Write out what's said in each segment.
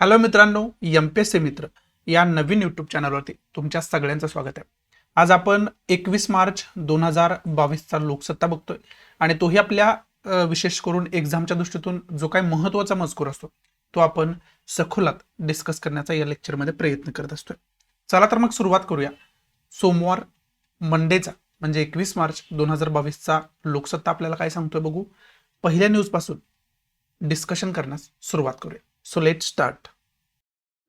Hello मित्रांनो, MPSC मित्र या नवीन यूट्यूब चॅनलवरती तुमच्या सगळ्यांचं स्वागत आहे. आज आपण 21 मार्च 2022चा लोकसत्ता बघतोय आणि तोही आपल्या विशेष करून एक्झामच्या दृष्टीतून जो काही महत्त्वाचा मजकूर असतो तो आपण सखोलात डिस्कस करण्याचा या लेक्चरमध्ये प्रयत्न करत असतोय. चला तर मग सुरुवात करूया. सोमवार मंडेचा म्हणजे 21 मार्च 2022चा लोकसत्ता आपल्याला काय सांगतोय बघू. पहिल्या न्यूजपासून डिस्कशन करण्यास सुरुवात करूया. So let start.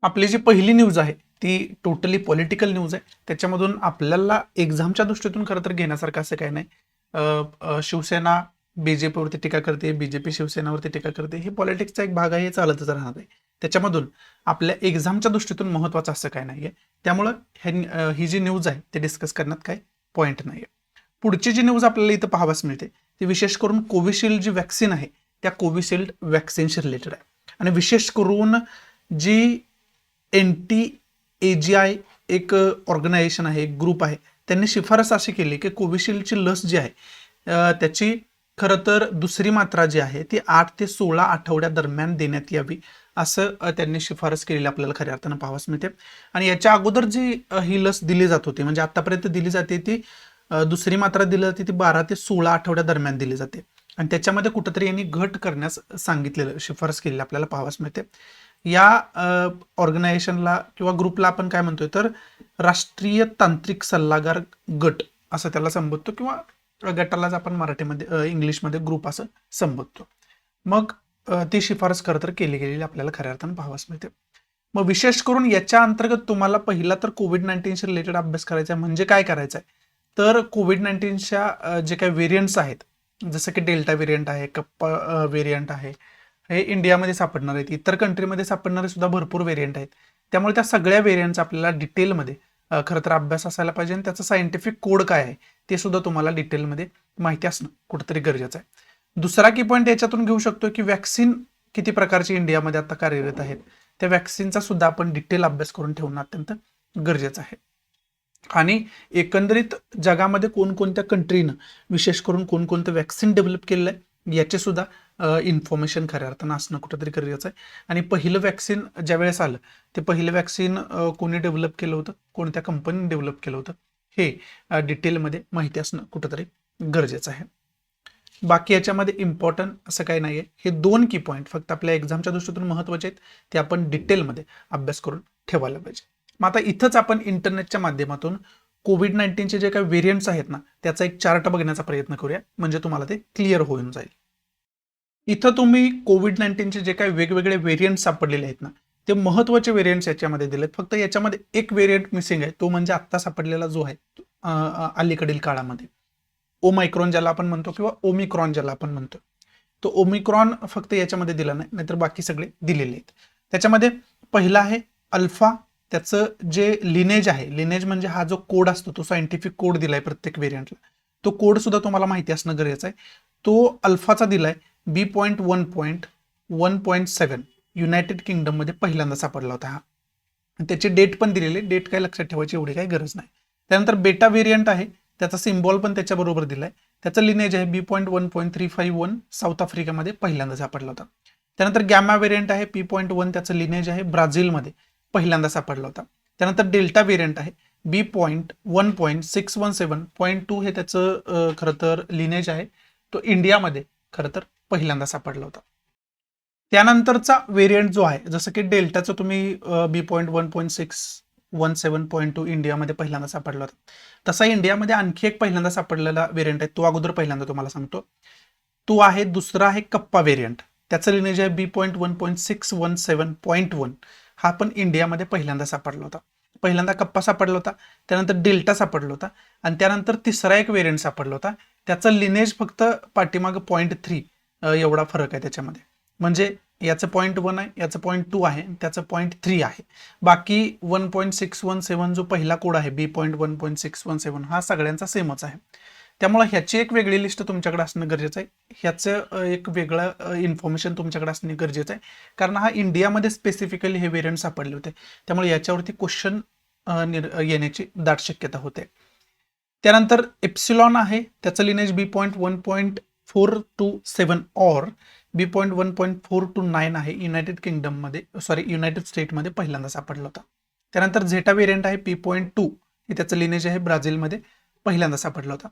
आपली जी पहिली न्यूज आहे ती टोटली पॉलिटिकल न्यूज आहे. त्याच्यामधून आपल्याला एक्झामच्या दृष्टीतून खरं तर घेण्यासारखं असं काही नाही. शिवसेना बीजेपीवरती टीका करते, बीजेपी शिवसेनावरती टीका करते, हे पॉलिटिक्सचा एक भाग आहे, हे चालतच राहणार आहे. त्याच्यामधून आपल्या एक्झामच्या दृष्टीतून महत्त्वाचं असं काय नाहीये. त्यामुळं ही जी न्यूज आहे ते डिस्कस करण्यात काही पॉईंट नाहीये. पुढची जी न्यूज आपल्याला इथं पाहावास मिळते ती विशेष करून कोविशिल्ड जी वॅक्सिन आहे त्या कोविशिल्ड वॅक्सिनशी रिलेटेड आहे. आणि विशेष करून जी NTAGI एक ऑर्गनायझेशन आहे, एक ग्रुप आहे, त्यांनी शिफारस अशी केली की कोविशिल्डची लस जी आहे त्याची खरं तर दुसरी मात्रा जी आहे ती 8 ते 16 आठवड्यादरम्यान देण्यात यावी असं त्यांनी शिफारस केलेली आपल्याला खऱ्या अर्थानं पाहावयास मिळते. आणि याच्या अगोदर जी ही लस दिली जात होती म्हणजे आतापर्यंत दिली जाते ती दुसरी मात्रा दिली जाते ती 12 ते 16 आठवड्यादरम्यान दिली जाते आणि त्याच्यामध्ये कुठंतरी यांनी घट करण्यास सांगितलेलं शिफारस केलेली आपल्याला पाहावयास मिळते. या ऑर्गनायझेशनला किंवा ग्रुपला आपण काय म्हणतोय तर राष्ट्रीय तांत्रिक सल्लागार गट असं त्याला संबोधतो किंवा गटालाच आपण मराठीमध्ये इंग्लिशमध्ये ग्रुप असं संबोधतो. मग ती शिफारस खरं तर केली गेलेली आपल्याला खऱ्या अर्थानं पाहावयास मिळते. मग विशेष करून याच्या अंतर्गत तुम्हाला पहिला तर कोविड-19शी रिलेटेड अभ्यास करायचा आहे. म्हणजे काय करायचं आहे तर कोविड-19च्या जे काही व्हेरियंट्स आहेत जसं की डेल्टा व्हेरियंट आहे, कप्पा व्हेरियंट आहे, हे इंडियामध्ये सापडणार आहेत, इतर कंट्रीमध्ये सापडणारे सुद्धा भरपूर व्हेरियंट आहेत. त्यामुळे त्या सगळ्या व्हेरियंटचा आपल्याला डिटेलमध्ये खरं तर अभ्यास असायला पाहिजे आणि त्याचं सायंटिफिक कोड काय आहे ते सुद्धा तुम्हाला डिटेलमध्ये माहिती असणं कुठंतरी गरजेचं आहे. दुसरा की पॉईंट याच्यातून घेऊ शकतो की वॅक्सिन किती प्रकारची इंडियामध्ये आता कार्यरत आहेत, त्या वॅक्सिनचा सुद्धा आपण डिटेल अभ्यास करून ठेवणं अत्यंत गरजेचं आहे. आणि एकंदरीत जगामध्ये कोणकोणत्या कंट्रीनं विशेष करून कोणकोणतं वॅक्सिन डेव्हलप केलेलं आहे याचे सुद्धा इन्फॉर्मेशन खऱ्या अर्थानं असणं कुठंतरी गरजेचं आहे. आणि पहिलं वॅक्सिन ज्यावेळेस आलं ते पहिलं वॅक्सिन कोणी डेव्हलप केलं होतं, कोणत्या कंपनीने डेव्हलप केलं होतं हे डिटेलमध्ये माहिती असणं कुठंतरी गरजेचं आहे. बाकी याच्यामध्ये इम्पॉर्टंट असं काही नाही आहे. हे 2 की पॉईंट फक्त आपल्या एक्झामच्या दृष्टीतून महत्त्वाचे आहेत, ते आपण डिटेलमध्ये अभ्यास करून ठेवायला पाहिजे. मग आता इथंच आपण इंटरनेटच्या माध्यमातून कोविड-19चे जे काही व्हेरियंट्स आहेत ना त्याचा एक चार्ट बघण्याचा प्रयत्न करूया म्हणजे तुम्हाला ते क्लिअर होऊन जाईल. इथं तुम्ही कोविड-19चे जे काही वेगवेगळे व्हेरियंट सापडलेले आहेत ना ते महत्त्वाचे व्हेरियंट्स याच्यामध्ये दिलेत. फक्त याच्यामध्ये एक व्हेरियंट मिसिंग आहे, तो म्हणजे आत्ता सापडलेला जो आहे अलीकडील काळामध्ये ओमायक्रॉन ज्याला आपण म्हणतो किंवा ओमिक्रॉन ज्याला आपण म्हणतो, तो ओमिक्रॉन फक्त याच्यामध्ये दिला नाही, नाहीतर बाकी सगळे दिलेले आहेत. त्याच्यामध्ये पहिला आहे अल्फा. त्याचं जे लिनेज आहे, लिनेज म्हणजे हा जो कोड असतो तो सायंटिफिक कोड दिलाय प्रत्येक व्हेरियंटला, तो कोड सुद्धा तुम्हाला माहिती असणं गरजेचं आहे. तो अल्फाचा दिलाय B.1.1.7 युनायटेड किंगडममध्ये पहिल्यांदा सापडला होता हा. त्याची डेट पण दिलेली, डेट काय लक्षात ठेवायची एवढी काही गरज नाही. त्यानंतर बेटा व्हेरियंट आहे, त्याचा सिम्बॉल पण त्याच्याबरोबर दिलाय. त्याचं लिनेज आहे B.1.351 साऊथ आफ्रिकामध्ये पहिल्यांदा सापडला होता. त्यानंतर गॅमा व्हेरियंट आहे P.1, त्याचं लिनेज आहे ब्राझीलमध्ये पहिल्यांदा सापडला होता. त्यानंतर डेल्टा व्हेरियंट आहे B.1.617.2 हे त्याचं खरं तर लिनेज आहे, तो इंडियामध्ये खरं तर पहिल्यांदा सापडला होता. त्यानंतरचा व्हेरियंट जो आहे जसं की डेल्टाचं तुम्ही B.1.617.2 इंडियामध्ये पहिल्यांदा सापडला होता, तसा इंडियामध्ये आणखी एक पहिल्यांदा सापडलेला व्हेरियंट आहे, तो अगोदर पहिल्यांदा तुम्हाला सांगतो. तो आहे दुसरा आहे कप्पा व्हेरियंट, त्याचं लिनेज आहे B.1.617.1. हा पण इंडियामध्ये पहिल्यांदा सापडला होता. पहिल्यांदा कप्पा सापडला होता, त्यानंतर डेल्टा सापडला होता आणि त्यानंतर तिसरा एक व्हेरियंट सापडला होता. त्याचं लिनेज फक्त पाठीमागं 0.3 एवढा फरक आहे त्याच्यामध्ये. म्हणजे याचं 0.1 आहे, याचं 0.2 आहे, त्याचं 0.3 आहे. बाकी 1.617 जो पहिला कोड आहे B.1.617 हा सगळ्यांचा सेमच आहे. त्यामुळे ह्याची एक वेगळी लिस्ट तुमच्याकडे असणं गरजेचं आहे. ह्याचं एक वेगळं इन्फॉर्मेशन तुमच्याकडे असणं गरजेचं आहे, कारण हा इंडियामध्ये स्पेसिफिकली हे व्हेरियंट सापडले होते. त्यामुळे याच्यावरती क्वेश्चन येण्याची दाट शक्यता होते. त्यानंतर एप्सिलॉन आहे, त्याचं लिनेज B.1.427 और B.1.429 आहे युनायटेड किंगडममध्ये, युनायटेड स्टेटमध्ये पहिल्यांदा सापडला होता. त्यानंतर झेटा व्हेरियंट आहे P.2, हे त्याचं लिनेज आहे ब्राझीलमध्ये पहिल्यांदा सापडला होता.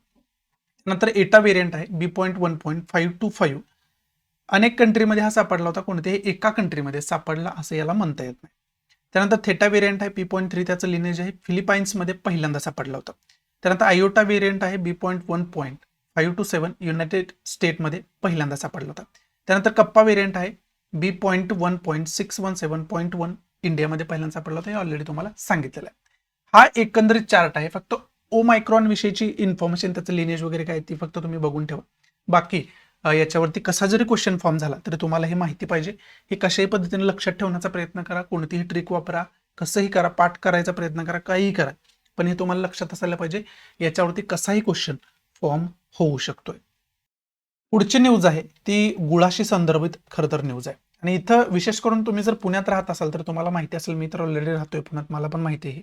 नंतर एटा व्हेरियंट आहे B.1.525, अनेक कंट्रीमध्ये हा सापडला होता, कोणत्याही एका कंट्रीमध्ये सापडला असं याला म्हणता येत नाही. त्यानंतर थेटा व्हेरियंट आहे P.3, त्याचं लिनेज आहे फिलिपाईन्समध्ये पहिल्यांदा सापडला होता. त्यानंतर आयोटा व्हेरियंट आहे B.1.527 युनायटेड स्टेटमध्ये पहिल्यांदा सापडला होता. त्यानंतर कप्पा व्हेरियंट आहे B.1.617.1 इंडियामध्ये पहिल्यांदा सापडला होता, हे ऑलरेडी तुम्हाला सांगितलेलं आहे. हा एकंदरीत चार्ट आहे. फक्त ओमायक्रॉन विषयीची इन्फॉर्मेशन, त्याचं लिनेज वगैरे काय ती फक्त तुम्ही बघून ठेवा. बाकी याच्यावरती कसा जरी क्वेश्चन फॉर्म झाला तरी तुम्हाला हे माहिती पाहिजे. हे कशाही पद्धतीने लक्षात ठेवण्याचा प्रयत्न करा, कोणतीही ट्रिक वापरा, कसंही करा, पाठ करायचा प्रयत्न करा, काहीही करा, पण हे तुम्हाला लक्षात असायला पाहिजे याच्यावरती कसाही क्वेश्चन फॉर्म होऊ शकतोय. पुढची न्यूज आहे ती गुळाशी संदर्भित खरं तर न्यूज आहे. आणि इथं विशेष करून तुम्ही जर पुण्यात राहत असाल तर तुम्हाला माहिती असेल, मी तर ऑलरेडी राहतोय पुण्यात, मला पण माहिती आहे.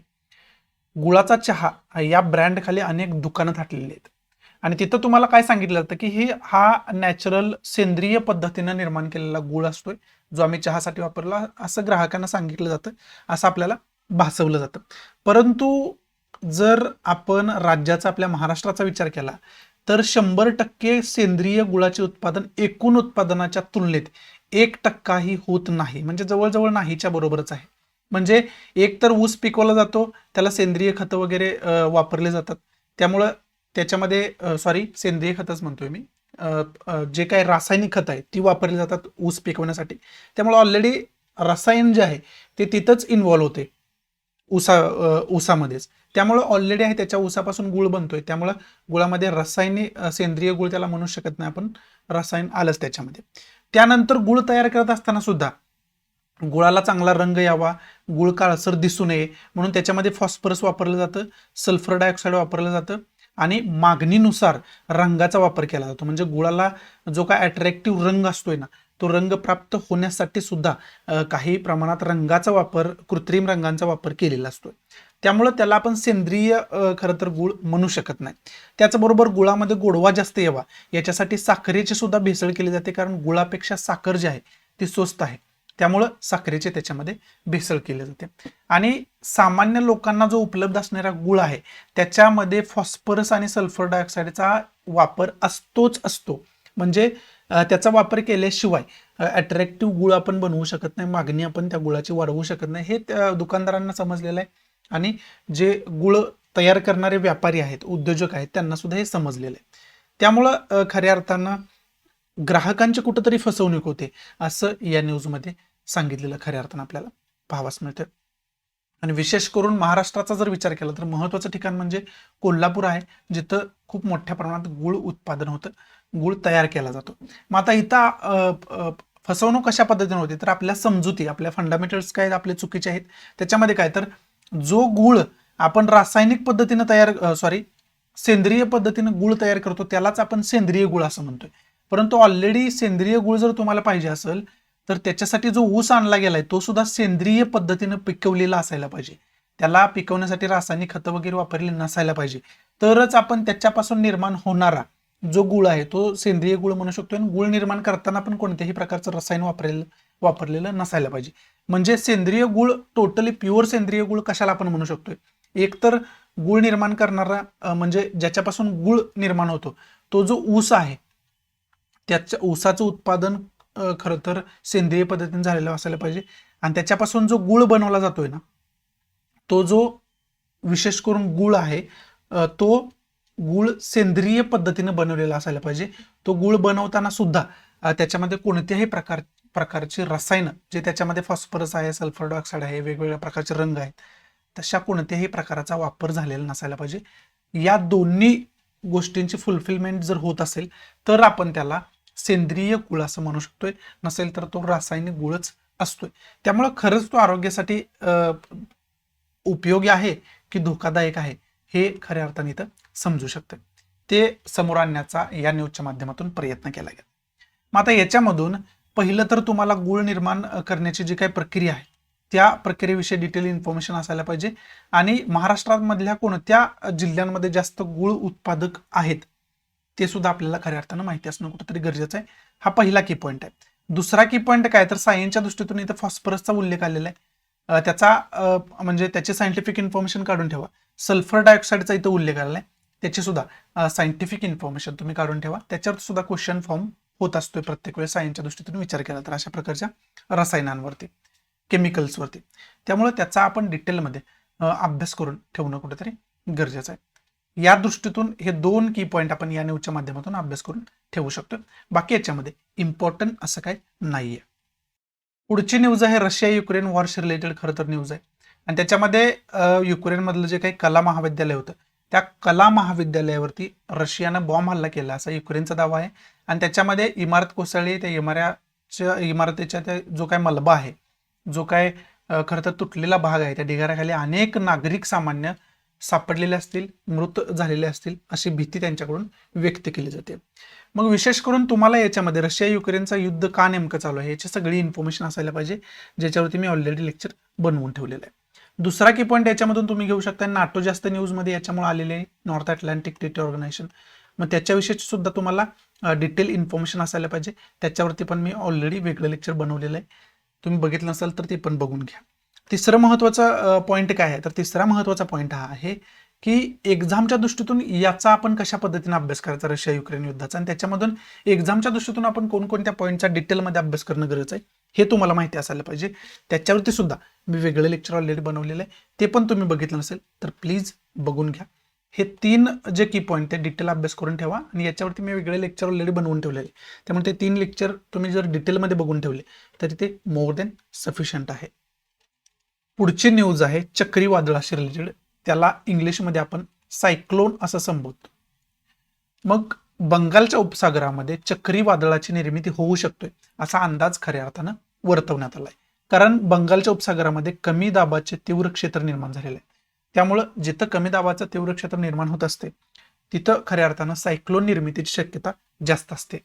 गुळाचा चहा या ब्रँड खाली अनेक दुकानं थाटलेली आहेत आणि तिथं तुम्हाला काय सांगितलं जातं की हा नॅचरल सेंद्रिय पद्धतीनं निर्माण केलेला गुळ असतोय, जो आम्ही चहासाठी वापरला असं ग्राहकांना सांगितलं जातं, असं आपल्याला भासवलं जातं. परंतु जर आपण राज्याचा, आपल्या महाराष्ट्राचा विचार केला तर 100% सेंद्रिय गुळाचे उत्पादन एकूण उत्पादनाच्या तुलनेत 1% होत नाही, म्हणजे जवळजवळ नाहीच्या बरोबरच आहे. म्हणजे एक तर ऊस पिकवला जातो, त्याला सेंद्रिय खतं वगैरे वापरले जातात, त्यामुळं त्याच्यामध्ये सेंद्रिय खतच म्हणतोय मी, जे काही रासायनिक खतं आहेत ती वापरली जातात ऊस पिकवण्यासाठी. त्यामुळे ऑलरेडी रसायन जे आहे ते तिथंच इन्व्हॉल्व्ह होते ऊसामध्येच. त्यामुळं ऑलरेडी आहे त्याच्या ऊसापासून गुळ बनतोय, त्यामुळं गुळामध्ये रासायनिक सेंद्रिय गुळ त्याला म्हणू शकत नाही आपण, रसायन आलंच त्याच्यामध्ये. त्यानंतर गुळ तयार करत असताना सुद्धा गुळाला चांगला रंग यावा, गुळ काळसर दिसू नये म्हणून त्याच्यामध्ये फॉस्फरस वापरलं जातं, सल्फर डायऑक्साईड वापरलं जातं आणि मागणीनुसार रंगाचा वापर केला जातो. म्हणजे गुळाला जो काय अट्रॅक्टिव्ह रंग असतोय ना, तो रंग प्राप्त होण्यासाठी सुद्धा काही प्रमाणात रंगाचा वापर, कृत्रिम रंगांचा वापर केलेला असतोय. त्यामुळं त्याला आपण सेंद्रिय खरं तर गुळ म्हणू शकत नाही. त्याचबरोबर गुळामध्ये गोडवा जास्त यावा याच्यासाठी साखरेची सुद्धा भेसळ केली जाते, कारण गुळापेक्षा साखर जी आहे ती स्वस्त आहे, त्यामुळं साखरेचे त्याच्यामध्ये भेसळ केली जाते. आणि सामान्य लोकांना जो उपलब्ध असणारा गुळ आहे त्याच्यामध्ये फॉस्फरस आणि सल्फर डायऑक्साईडचा वापर असतोच असतो. म्हणजे त्याचा वापर केल्याशिवाय अट्रॅक्टिव्ह गुळ आपण बनवू शकत नाही, मागणी आपण त्या गुळाची वाढवू शकत नाही, हे त्या दुकानदारांना समजलेलं आहे. आणि जे गुळ तयार करणारे व्यापारी आहेत, उद्योजक आहेत, त्यांना सुद्धा हे समजलेलं आहे. त्यामुळं खऱ्या अर्थानं ग्राहकांची कुठंतरी फसवणूक होते असं या न्यूजमध्ये सांगितलेलं खऱ्या अर्थानं आपल्याला पाहावयास मिळतं. आणि विशेष करून महाराष्ट्राचा जर विचार केला तर महत्त्वाचं ठिकाण म्हणजे कोल्हापूर आहे, जिथं खूप मोठ्या प्रमाणात गुळ उत्पादन होतं, गुळ तयार केला जातो. मग आता इथं फसवणूक कशा पद्धतीने होते तर आपल्या समजुती, आपल्या फंडामेंटल्स काय आपले चुकीचे आहेत. त्याच्यामध्ये काय तर जो गुळ आपण रासायनिक पद्धतीनं सेंद्रिय पद्धतीनं गुळ तयार करतो त्यालाच आपण सेंद्रिय गुळ असं म्हणतोय. परंतु ऑलरेडी सेंद्रिय गुळ जर तुम्हाला पाहिजे असेल तर त्याच्यासाठी जो ऊस आणला गेलाय तो सुद्धा सेंद्रिय पद्धतीनं पिकवलेला असायला पाहिजे. त्याला पिकवण्यासाठी रासायनिक खतं वगैरे वापरली नसायला पाहिजे, तरच आपण त्याच्यापासून निर्माण होणारा जो गुळ आहे तो सेंद्रिय गुळ म्हणू शकतो. आणि गुळ निर्माण करताना पण कोणत्याही प्रकारचं रसायन वापरलेलं नसायला पाहिजे. म्हणजे सेंद्रिय गुळ, टोटली प्युअर सेंद्रिय गुळ कशाला आपण म्हणू शकतोय, एक तर गुळ निर्माण करणारा म्हणजे ज्याच्यापासून गुळ निर्माण होतो तो जो ऊस आहे त्याच्या ऊसाचं उत्पादन खरं तर सेंद्रिय पद्धतीने झालेलं असायला पाहिजे. आणि त्याच्यापासून जो गुळ बनवला जातोय ना, तो जो विशेष करून गुळ आहे तो गुळ सेंद्रिय पद्धतीने बनवलेला असायला पाहिजे. तो गुळ बनवताना सुद्धा त्याच्यामध्ये कोणत्याही प्रकारचे रसायन, जे त्याच्यामध्ये फॉस्फरस आहे, सल्फर डायऑक्साईड आहे, वेगवेगळ्या प्रकारचे रंग आहेत, तशा कोणत्याही प्रकारचा वापर झालेला नसायला पाहिजे. या दोन्ही गोष्टींची फुलफिलमेंट जर होत असेल तर आपण त्याला सेंद्रिय गुळ असं म्हणू शकतोय, नसेल तर तो रासायनिक गुळच असतोय. त्यामुळं खरंच तो आरोग्यासाठी उपयोगी आहे की धोकादायक आहे हे खऱ्या अर्थाने इथं समजू शकतं. ते समोर आणण्याचा या न्यूजच्या माध्यमातून प्रयत्न केला गेला. मग आता याच्यामधून पहिलं तर तुम्हाला गुळ निर्माण करण्याची जी काही प्रक्रिया आहे त्या प्रक्रियेविषयी डिटेल इन्फॉर्मेशन असायला पाहिजे. आणि महाराष्ट्रामधल्या कोणत्या जिल्ह्यांमध्ये जास्त गुळ उत्पादक आहेत ते सुद्धा आपल्याला खऱ्या अर्थानं माहिती असणं कुठेतरी गरजेचं आहे. हा पहिला की पॉईंट आहे. दुसरा की पॉईंट काय तर सायन्सच्या दृष्टीतून इथं फॉस्फरसचा उल्लेख आलेला आहे. म्हणजे त्याची सायंटिफिक इन्फॉर्मेशन काढून ठेवा. सल्फर डायऑक्साईडचा इथं उल्लेख आलेला आहे, त्याची सुद्धा सायंटिफिक इन्फॉर्मेशन तुम्ही काढून ठेवा. त्याच्यावर सुद्धा क्वेश्चन फॉर्म होत असतोय प्रत्येक वेळेस सायन्सच्या दृष्टीतून विचार केला तर, अशा प्रकारच्या रसायनांवरती, केमिकल्सवरती. त्यामुळे त्याचा आपण डिटेलमध्ये अभ्यास करून ठेवणं कुठेतरी गरजेचं आहे. या दृष्टीतून हे 2 की पॉईंट आपण या न्यूजच्या माध्यमातून अभ्यास करून ठेवू शकतो. बाकी याच्यामध्ये इम्पॉर्टंट असं काही नाहीये. पुढची न्यूज आहे रशिया युक्रेन वॉरशी रिलेटेड खरं तर न्यूज आहे. आणि त्याच्यामध्ये युक्रेनमधलं जे काही कला महाविद्यालय होतं, त्या कला महाविद्यालयावरती रशियानं बॉम्ब हल्ला केला असा युक्रेनचा दावा आहे. आणि त्याच्यामध्ये इमारत कोसळली. त्या इमारतीच्या त्या जो काय मलबा आहे, जो काय खरं तर तुटलेला भाग आहे, त्या ढिगाऱ्याखाली अनेक नागरिक सामान्य सापडलेले असतील, मृत झालेले असतील, अशी भीती त्यांच्याकडून व्यक्त केली जाते. मग विशेष करून तुम्हाला याच्यामध्ये रशिया युक्रेनचा युद्ध का नेमकं चालू आहे याची सगळी इन्फॉर्मेशन असायला पाहिजे, ज्याच्यावरती मी ऑलरेडी लेक्चर बनवून ठेवलेलं आहे. दुसरा की पॉईंट याच्यामधून तुम्ही घेऊ शकता, नाटो जास्त न्यूजमध्ये याच्यामुळे आलेले आहे, नॉर्थ अटलांटिक ट्रीटी ऑर्गनायझेशन. मग त्याच्याविषयीची सुद्धा तुम्हाला डिटेल इन्फॉर्मेशन असायला पाहिजे. त्याच्यावरती पण मी ऑलरेडी वेगळं लेक्चर बनवलेलं आहे, तुम्ही बघितलं नसाल तर ते पण बघून घ्या. तिसरं महत्वाचा पॉईंट काय आहे तर तिसरा महत्वाचा पॉईंट हा आहे की एक्झामच्या दृष्टीतून याचा आपण कशा पद्धतीने अभ्यास करायचा रशिया युक्रेन युद्धाचा, आणि त्याच्यामधून एक्झामच्या दृष्टीतून आपण कोणकोणत्या पॉईंटचा डिटेलमध्ये अभ्यास करणं गरजेचं आहे हे तुम्हाला माहिती असायला पाहिजे. त्याच्यावरती सुद्धा मी वेगळं लेक्चर ऑलरेडी बनवलेलं आहे, ते पण तुम्ही बघितलं नसेल तर प्लीज बघून घ्या. हे 3 जे की पॉईंट ते डिटेल अभ्यास करून ठेवा. आणि याच्यावरती मी वेगळे लेक्चर ऑलरेडी बनवून ठेवलेले, त्यामुळे ते 3 लेक्चर तुम्ही जर डिटेलमध्ये बघून ठेवले तरी ते मोर देन सफिशियंट आहे. पुढची न्यूज आहे चक्रीवादळाशी रिलेटेड. त्याला इंग्लिशमध्ये आपण सायक्लोन असं संबोधतो. मग बंगालच्या उपसागरामध्ये चक्रीवादळाची निर्मिती होऊ शकतोय असा अंदाज खऱ्या अर्थानं वर्तवण्यात आलाय. कारण बंगालच्या उपसागरामध्ये कमी दाबाचे तीव्र क्षेत्र निर्माण झालेले आहे. त्यामुळं जिथं कमी दाबाचं तीव्र क्षेत्र निर्माण होत असते तिथं खऱ्या अर्थानं सायक्लोन निर्मितीची शक्यता जास्त असते.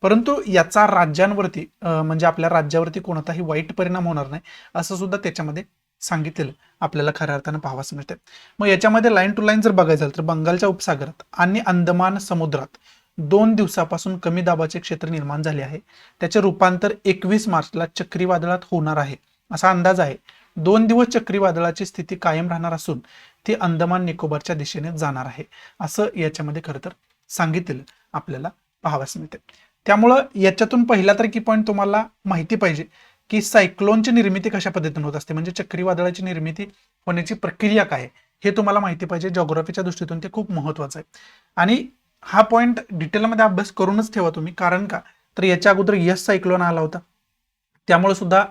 परंतु याचा राज्यांवरती म्हणजे आपल्या राज्यावरती कोणताही वाईट परिणाम होणार नाही असं सुद्धा त्याच्यामध्ये सांगितलेलं आपल्याला खऱ्या अर्थानं पाहावयास मिळते. मग याच्यामध्ये लाईन टू लाईन जर बघायचं झालं तर बंगालच्या उपसागरात आणि अंदमान समुद्रात 2 दिवसापासून कमी दाबाचे क्षेत्र निर्माण झाले आहे. त्याचे रूपांतर 21 मार्चला चक्रीवादळात होणार आहे असा अंदाज आहे. 2 दिवस चक्रीवादळाची स्थिती कायम राहणार असून ती अंदमान निकोबारच्या दिशेने जाणार आहे असं याच्यामध्ये खरं तर सांगितलेलं आपल्याला पाहावयास मिळते. त्यामुळं याच्यातून पहिला तर की पॉईंट तुम्हाला माहिती पाहिजे की सायक्लोनची निर्मिती कशा पद्धतीने होत असते, म्हणजे चक्रीवादळाची निर्मिती होण्याची प्रक्रिया काय आहे हे तुम्हाला माहिती पाहिजे. जॉग्राफीच्या दृष्टीतून ते खूप महत्वाचं आहे. आणि हा पॉईंट डिटेलमध्ये अभ्यास करूनच ठेवा तुम्ही. कारण का तर याच्या अगोदर यस सायक्लोन आला होता, त्यामुळे सुद्धा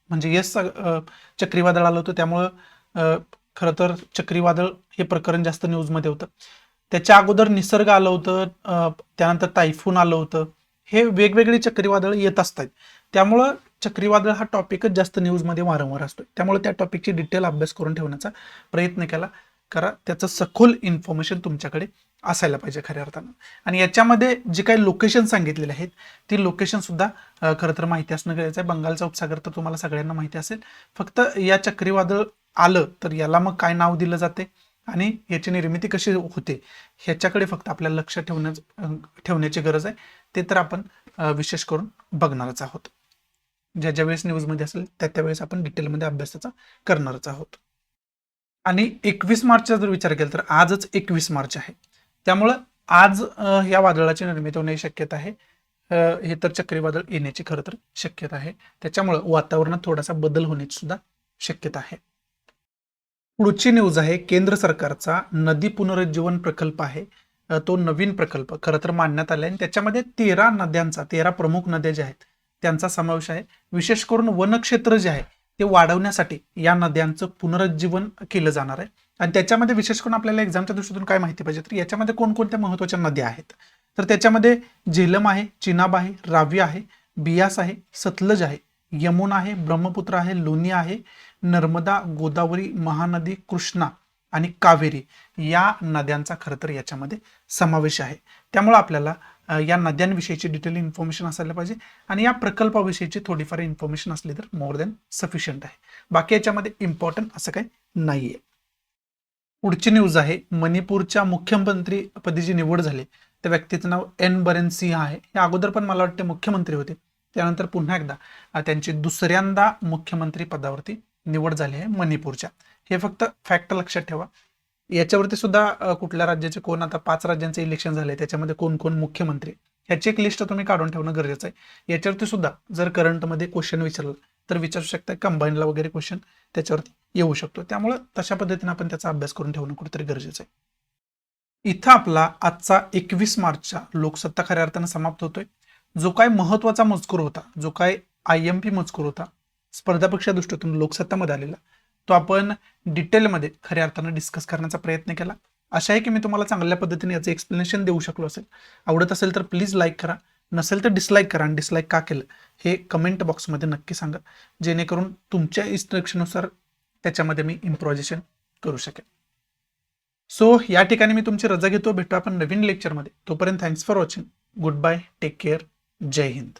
म्हणजे यस चक्रीवादळ आलं होतं. त्यामुळं खरं तर चक्रीवादळ हे प्रकरण जास्त न्यूजमध्ये होतं. त्याच्या अगोदर निसर्ग आलं होतं, त्यानंतर टायफून आलं होतं. हे वेगवेगळी चक्रीवादळ येत असतात. त्यामुळं चक्रीवादळ हा टॉपिकच जास्त न्यूजमध्ये वारंवार असतो. त्यामुळे त्या टॉपिकची डिटेल अभ्यास करून ठेवण्याचा प्रयत्न केला करा. त्याचं सखोल इन्फॉर्मेशन तुमच्याकडे असायला पाहिजे खऱ्या अर्थानं. आणि याच्यामध्ये जे काही लोकेशन सांगितलेले आहेत ती लोकेशन सुद्धा खरं तर माहिती असणं गरजेचं आहे. बंगालचा उपसागर तर तुम्हाला सगळ्यांना माहिती असेल. फक्त या चक्रीवादळ आलं तर याला मग काय नाव दिलं जाते आणि याची निर्मिती कशी होते ह्याच्याकडे फक्त आपल्याला लक्ष ठेवण्याची गरज आहे. ते तर आपण विशेष करून बघणारच आहोत. ज्या वेळेस न्यूजमध्ये असेल त्यावेळेस आपण डिटेलमध्ये अभ्यासाचा करणारच आहोत. आणि 21 मार्चचा जर विचार केला तर आजच 21 मार्च आहे. त्यामुळं आज या वादळाची निर्मिती होण्याची शक्यता आहे. हे तर चक्रीवादळ येण्याची खरं तर शक्यता आहे. त्याच्यामुळं वातावरणात थोडासा बदल होण्याची सुद्धा शक्यता आहे. पुढची न्यूज आहे केंद्र सरकारचा नदी पुनरुज्जीवन प्रकल्प आहे. तो नवीन प्रकल्प खरं तर मांडण्यात आला आहे आणि त्याच्यामध्ये 13 प्रमुख नद्या ज्या आहेत त्यांचा समावेश आहे. विशेष करून वनक्षेत्र जे आहे ते वाढवण्यासाठी या नद्यांचं पुनरुज्जीवन केलं जाणार आहे. आणि त्याच्यामध्ये विशेष करून आपल्याला एक्झामच्या दृष्टीतून काय माहिती पाहिजे तर याच्यामध्ये कोणकोणत्या महत्त्वाच्या नद्या आहेत तर त्याच्यामध्ये झेलम आहे, चिनाब आहे, रावी आहे, बियास आहे, सतलज आहे, यमुना आहे, ब्रह्मपुत्र आहे, लुनी आहे, नर्मदा, गोदावरी, महानदी, कृष्णा आणि कावेरी या नद्यांचा खरं तर याच्यामध्ये समावेश आहे. त्यामुळे आपल्याला या नद्यांविषयीची डिटेल इन्फॉर्मेशन असायला पाहिजे आणि या प्रकल्पाविषयीची थोडीफार इन्फॉर्मेशन असली तर मोर दॅन सफिशियंट आहे. बाकी याच्यामध्ये इम्पॉर्टंट असं काही नाहीये. पुढची न्यूज आहे मणिपूरच्या मुख्यमंत्रीपदी जी निवड झाली त्या व्यक्तीचं नाव एन बरेन सिंह आहे. या अगोदर पण मला वाटते मुख्यमंत्री होते. त्यानंतर पुन्हा एकदा त्यांची दुसऱ्यांदा मुख्यमंत्री पदावरती निवड झाली आहे मणिपूरच्या. हे फक्त फॅक्ट लक्षात ठेवा. याच्यावरती सुद्धा कुठल्या राज्याचे कोण, आता 5 राज्यांचे इलेक्शन झाले त्याच्यामध्ये कोण कोण मुख्यमंत्री, ह्याची एक लिस्ट तुम्ही काढून ठेवणं गरजेचं आहे. याच्यावरती सुद्धा जर करंटमध्ये क्वेश्चन विचारलं तर विचारू शकता, कंबाईनला वगैरे क्वेश्चन त्याच्यावरती येऊ शकतो. त्यामुळे तशा पद्धतीने आपण त्याचा अभ्यास करून ठेवणं कुठेतरी गरजेचं आहे. इथं आपला आजचा 21 मार्चचा लोकसत्ता खऱ्या अर्थानं समाप्त होतोय. जो काय महत्वाचा मजकूर होता, जो काय IMP मजकूर होता स्पर्धा परीक्षा दृष्टीतून लोकसत्तामध्ये आलेला, तो आपण डिटेलमध्ये खऱ्या अर्थानं डिस्कस करण्याचा प्रयत्न केला. आशा आहे की मी तुम्हाला चांगल्या पद्धतीने याचं एक्सप्लेनेशन देऊ शकलो असेल. आवडत असेल तर प्लीज लाईक करा, नसेल तर डिसलाईक करा, आणि डिसलाईक का केलं हे कमेंट बॉक्समध्ये नक्की सांगा, जेणेकरून तुमच्या इन्स्ट्रक्शननुसार त्याच्यामध्ये मी इम्प्रोव्हायझेशन करू शकेन. सो या ठिकाणी मी तुमची रजा घेतो. भेटू आपण नवीन लेक्चरमध्ये. तोपर्यंत thanks for watching. Good bye, take care, जय हिंद.